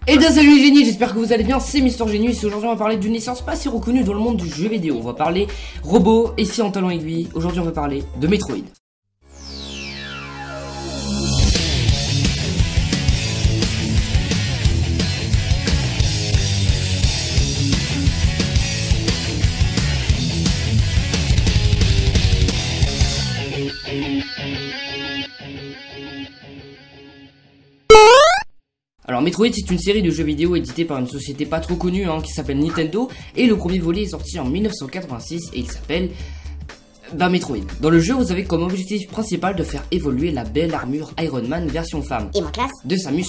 Et bien salut les génies, j'espère que vous allez bien, c'est Mister Genius et aujourd'hui on va parler d'une licence pas si reconnue dans le monde du jeu vidéo. On va parler robots, et si en talon aiguille, aujourd'hui on va parler de Metroid. Alors Metroid c'est une série de jeux vidéo éditée par une société pas trop connue qui s'appelle Nintendo, et le premier volet est sorti en 1986 et il s'appelle Metroid. Dans le jeu vous avez comme objectif principal de faire évoluer la belle armure Iron Man version femme et moins classe de Samus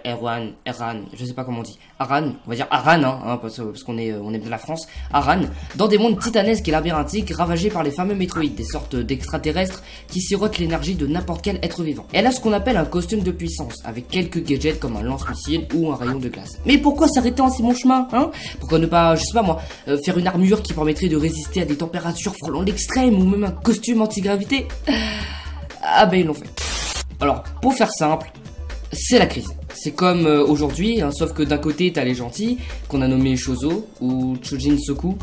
Aran, je sais pas comment on dit, Aran, on va dire Aran parce qu'on est de la France, Aran, dans des mondes titanesques et labyrinthiques ravagés par les fameux Metroid, des sortes d'extraterrestres qui sirotent l'énergie de n'importe quel être vivant. Elle a ce qu'on appelle un costume de puissance, avec quelques gadgets comme un lance-missile ou un rayon de glace. Mais pourquoi s'arrêter en si bon chemin, Pourquoi ne pas, je sais pas moi, faire une armure qui permettrait de résister à des températures frôlant l'extrême, ou même un costume anti-gravité? Ah ben ils l'ont fait. Alors, pour faire simple, c'est la crise. C'est comme aujourd'hui, sauf que d'un côté t'as les gentils, qu'on a nommés Chozo, ou Chojin Soku,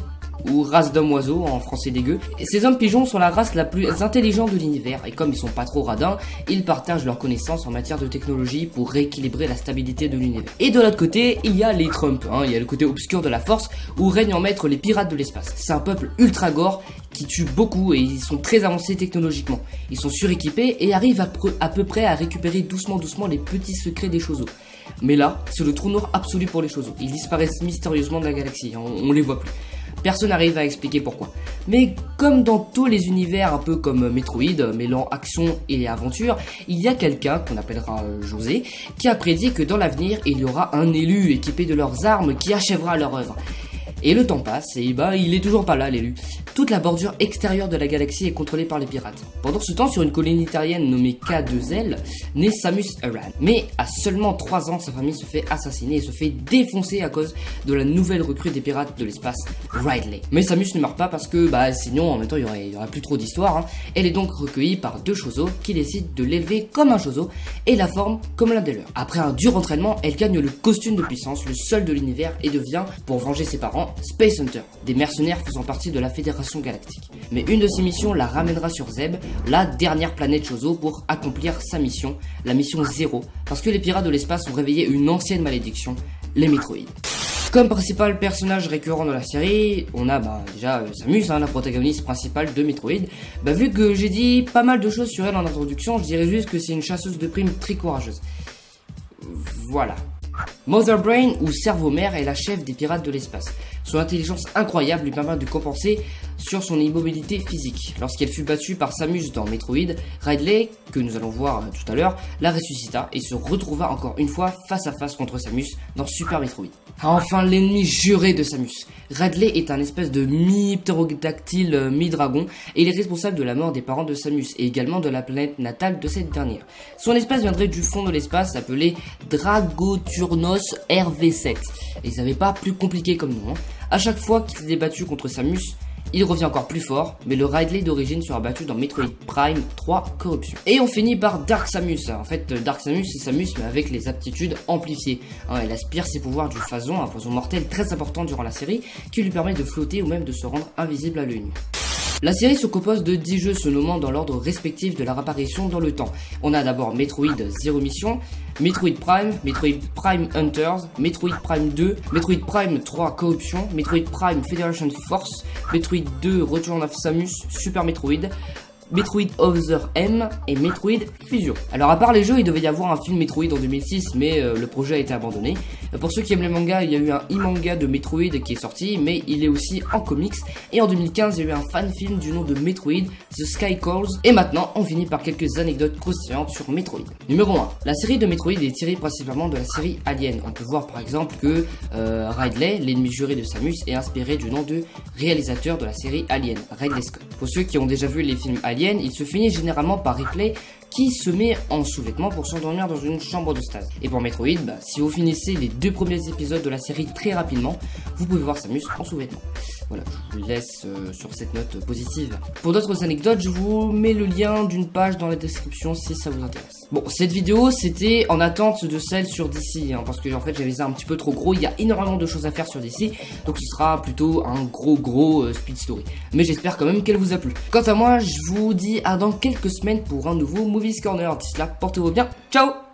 ou race d'hommes oiseaux en français dégueu. Et ces hommes pigeons sont la race la plus intelligente de l'univers, et comme ils sont pas trop radins, ils partagent leurs connaissances en matière de technologie pour rééquilibrer la stabilité de l'univers. Et de l'autre côté, il y a les Trump, il y a le côté obscur de la force, où règnent en maître les pirates de l'espace. C'est un peuple ultra gore, qui tue beaucoup et ils sont très avancés technologiquement. Ils sont suréquipés et arrivent à peu près à récupérer doucement les petits secrets des Chozo. Mais là, c'est le trou noir absolu pour les Chozo. Ils disparaissent mystérieusement de la galaxie, on les voit plus. Personne n'arrive à expliquer pourquoi. Mais comme dans tous les univers un peu comme Metroid, mêlant action et aventure, il y a quelqu'un qu'on appellera José, qui a prédit que dans l'avenir, il y aura un élu équipé de leurs armes qui achèvera leur œuvre. Et le temps passe, et il est toujours pas là l'élu. Toute la bordure extérieure de la galaxie est contrôlée par les pirates. Pendant ce temps, sur une colonie terrienne nommée K2L, naît Samus Aran. Mais à seulement 3 ans, sa famille se fait assassiner et se fait défoncer à cause de la nouvelle recrue des pirates de l'espace, Ridley. Mais Samus ne meurt pas parce que, sinon en même temps il y aurait plus trop d'histoire. Elle est donc recueillie par deux Chozo qui décident de l'élever comme un Chozo et la forme comme l'un des leurs. Après un dur entraînement, elle gagne le costume de puissance, le seul de l'univers, et devient, pour venger ses parents, Space Hunter, des mercenaires faisant partie de la Fédération Galactique. Mais une de ses missions la ramènera sur Zeb, la dernière planète Chozo, pour accomplir sa mission, la mission 0, parce que les pirates de l'espace ont réveillé une ancienne malédiction, les Metroid. Comme principal personnage récurrent dans la série, on a déjà Samus, la protagoniste principale de Metroid. Vu que j'ai dit pas mal de choses sur elle en introduction, je dirais juste que c'est une chasseuse de primes très courageuse. Voilà. Mother Brain, ou cerveau mère, est la chef des pirates de l'espace. Son intelligence incroyable lui permet de compenser sur son immobilité physique. Lorsqu'elle fut battue par Samus dans Metroid, Ridley, que nous allons voir tout à l'heure, la ressuscita et se retrouva encore une fois face à face contre Samus dans Super Metroid. Enfin l'ennemi juré de Samus. Ridley est un espèce de mi-ptérodactyle, mi-dragon, et il est responsable de la mort des parents de Samus et également de la planète natale de cette dernière. Son espèce viendrait du fond de l'espace, appelé Dragoturnos RV7. Et ils n'avaient pas plus compliqué comme nom. À chaque fois qu'il s'est battu contre Samus, il revient encore plus fort, mais le Ridley d'origine sera battu dans Metroid Prime 3 Corruption. Et on finit par Dark Samus. En fait, Dark Samus, c'est Samus, mais avec les aptitudes amplifiées. Elle aspire ses pouvoirs du phazon, un poison mortel très important durant la série, qui lui permet de flotter ou même de se rendre invisible à l'œil nu. La série se compose de 10 jeux se nommant dans l'ordre respectif de leur apparition dans le temps. On a d'abord Metroid Zero Mission, Metroid Prime Hunters, Metroid Prime 2, Metroid Prime 3 Corruption, Metroid Prime Federation Force, Metroid 2 Return of Samus, Super Metroid, Metroid Other M et Metroid Fusion. Alors à part les jeux, il devait y avoir un film Metroid en 2006, mais le projet a été abandonné. Pour ceux qui aiment les mangas, il y a eu un e-manga de Metroid qui est sorti, mais il est aussi en comics. Et en 2015, il y a eu un fan film du nom de Metroid, The Sky Calls. Et maintenant, on finit par quelques anecdotes croustillantes sur Metroid. Numéro 1. La série de Metroid est tirée principalement de la série Alien. On peut voir par exemple que Ridley, l'ennemi juré de Samus, est inspiré du nom de réalisateur de la série Alien, Ridley Scott. Pour ceux qui ont déjà vu les films Alien, il se finit généralement par Ripley qui se met en sous-vêtements pour s'endormir dans une chambre de stase. Et pour Metroid, si vous finissez les 2 premiers épisodes de la série très rapidement, vous pouvez voir Samus en sous-vêtements. Voilà, je vous laisse sur cette note positive. Pour d'autres anecdotes, je vous mets le lien d'une page dans la description si ça vous intéresse. Bon, cette vidéo, c'était en attente de celle sur DC, hein, parce que en fait j'avais ça un petit peu trop gros. Il y a énormément de choses à faire sur DC, donc ce sera plutôt un gros speed story. Mais j'espère quand même qu'elle vous a plu. Quant à moi, je vous dis à dans quelques semaines pour un nouveau Movies Corner. D'ici là, portez-vous bien. Ciao!